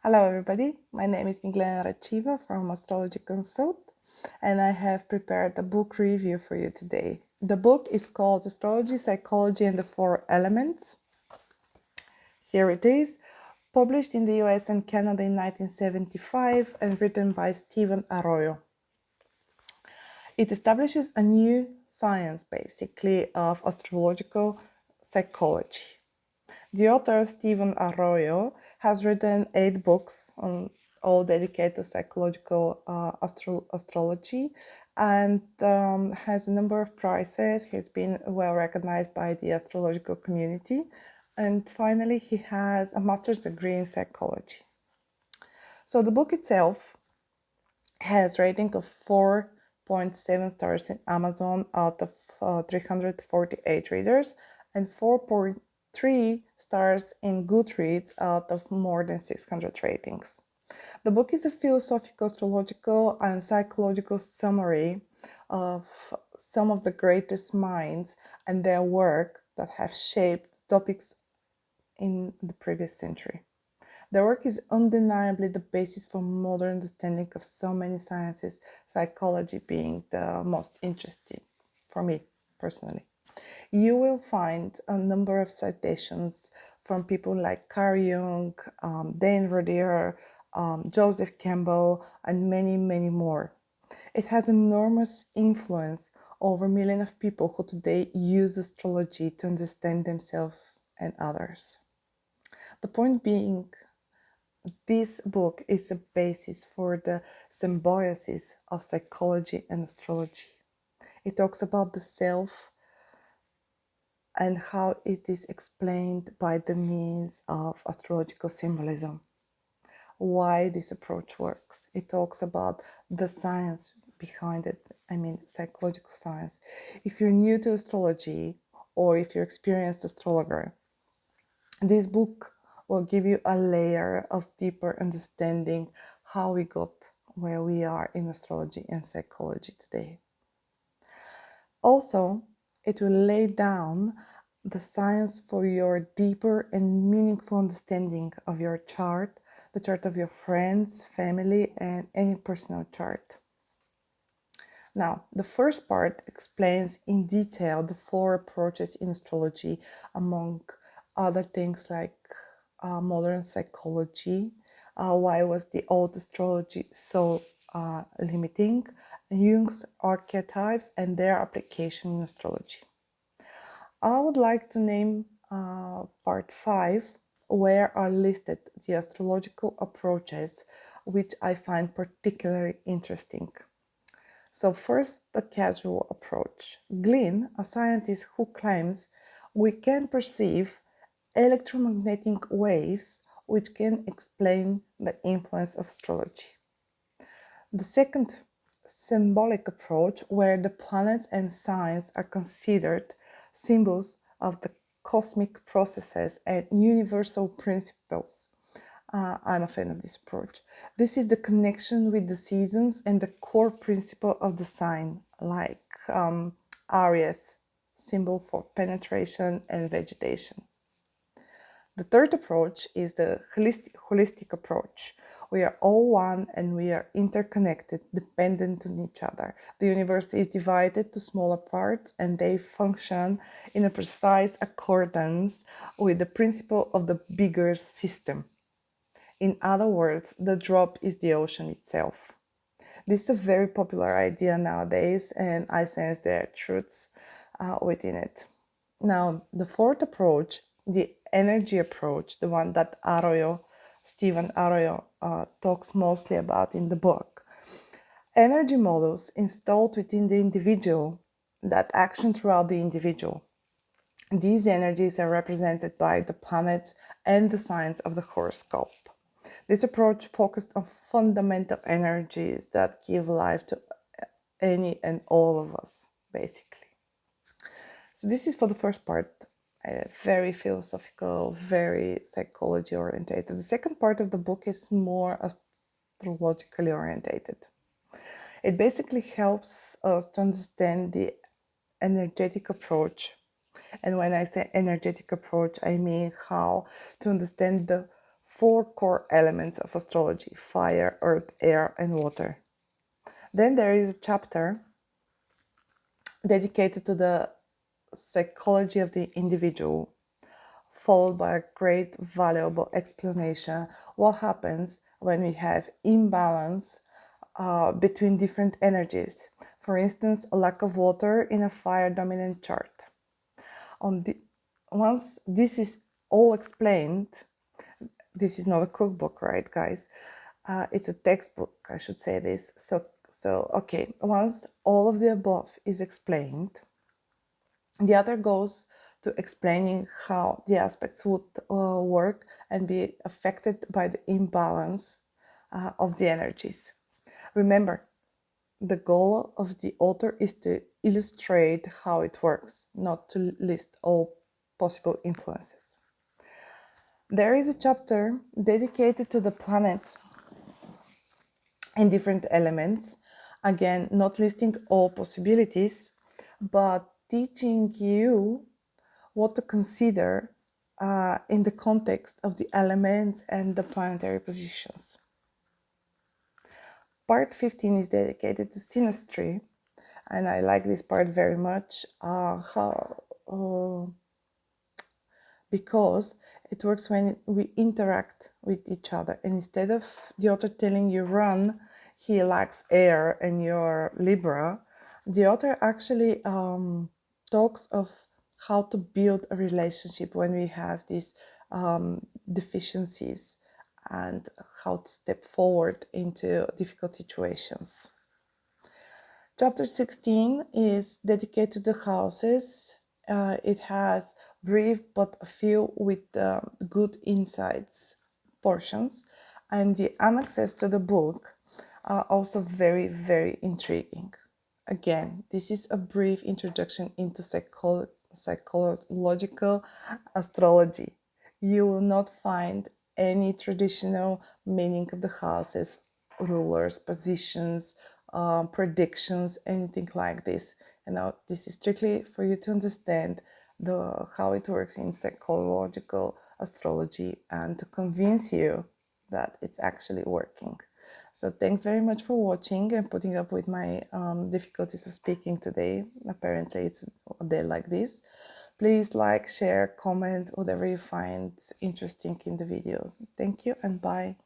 Hello everybody, my name is Miglena from Astrology Consult, and I have prepared a book review for you today. The book is called Astrology, Psychology and the Four Elements. Here it is, published in the US and Canada in 1975 and written by Stephen Arroyo. It establishes a new science, basically, of astrological psychology. The author, Stephen Arroyo, has written 8 books on all dedicated to psychological astrology and has a number of prizes. He's been well recognized by the astrological community. And finally, he has a master's degree in psychology. So the book itself has rating of 4.7 stars in Amazon out of 348 readers and 4.3 stars in Goodreads out of more than 600 ratings. The book is a philosophical, astrological, and psychological summary of some of the greatest minds and their work that have shaped topics in the previous century. Their work is undeniably the basis for modern understanding of so many sciences, psychology being the most interesting for me personally. You will find a number of citations from people like Carl Jung, Dane Rodier, Joseph Campbell, and many, many more. It has enormous influence over millions of people who today use astrology to understand themselves and others. The point being, this book is a basis for the symbiosis of psychology and astrology. It talks about the self and how it is explained by the means of astrological symbolism. Why this approach works. It talks about the science behind it, psychological science. If you're new to astrology or if you're experienced astrologer, this book will give you a layer of deeper understanding how we got where we are in astrology and psychology today. Also, it will lay down the science for your deeper and meaningful understanding of your chart, the chart of your friends, family, and any personal chart. Now, the first part explains in detail the 4 approaches in astrology, among other things like modern psychology, why was the old astrology so limiting, Jung's archetypes and their application in astrology. I would like to name part 5, where are listed the astrological approaches which I find particularly interesting. So first, the casual approach. Glynn, a scientist who claims we can perceive electromagnetic waves which can explain the influence of astrology. The second, symbolic approach, where the planets and signs are considered symbols of the cosmic processes and universal principles. I'm a fan of this approach. This is the connection with the seasons and the core principle of the sign, like Aries, symbol for penetration and vegetation. The third approach is the holistic approach. We are all one and we are interconnected, dependent on each other. The universe is divided to smaller parts and they function in a precise accordance with the principle of the bigger system. In other words, the drop is the ocean itself. This is a very popular idea nowadays, and I sense there are truths within it. Now, the fourth approach, the energy approach, the one that Stephen Arroyo talks mostly about in the book. Energy models installed within the individual that action throughout the individual. These energies are represented by the planets and the signs of the horoscope. This approach focused on fundamental energies that give life to any and all of us, basically. So this is for the first part, very philosophical, very psychology orientated. The second part of the book is more astrologically orientated. It basically helps us to understand the energetic approach. And when I say energetic approach, I mean how to understand the 4 core elements of astrology: fire, earth, air, and water. Then there is a chapter dedicated to the psychology of the individual, followed by a great valuable explanation what happens when we have imbalance between different energies. For instance, a lack of water in a fire dominant chart. Once this is all explained, this is not a cookbook, right, guys? It's a textbook, I should say this. So okay, once all of the above is explained, the other goes to explaining how the aspects would work and be affected by the imbalance of the energies. Remember, the goal of the author is to illustrate how it works, not to list all possible influences. There is a chapter dedicated to the planets and different elements. Again, not listing all possibilities, but teaching you what to consider in the context of the elements and the planetary positions. Part 15 is dedicated to synastry, and I like this part very much because it works when we interact with each other. And instead of the author telling you run, he lacks air and you're Libra, the author actually talks of how to build a relationship when we have these deficiencies and how to step forward into difficult situations. Chapter 16 is dedicated to houses. It has brief but a few with good insights portions, and the annexes to the book are also very, very intriguing. Again, this is a brief introduction into psychological astrology. You will not find any traditional meaning of the houses, rulers, positions, predictions, anything like this. This is strictly for you to understand how it works in psychological astrology and to convince you that it's actually working. So thanks very much for watching and putting up with my difficulties of speaking today. Apparently it's a day like this. Please like, share, comment, whatever you find interesting in the video. Thank you and bye.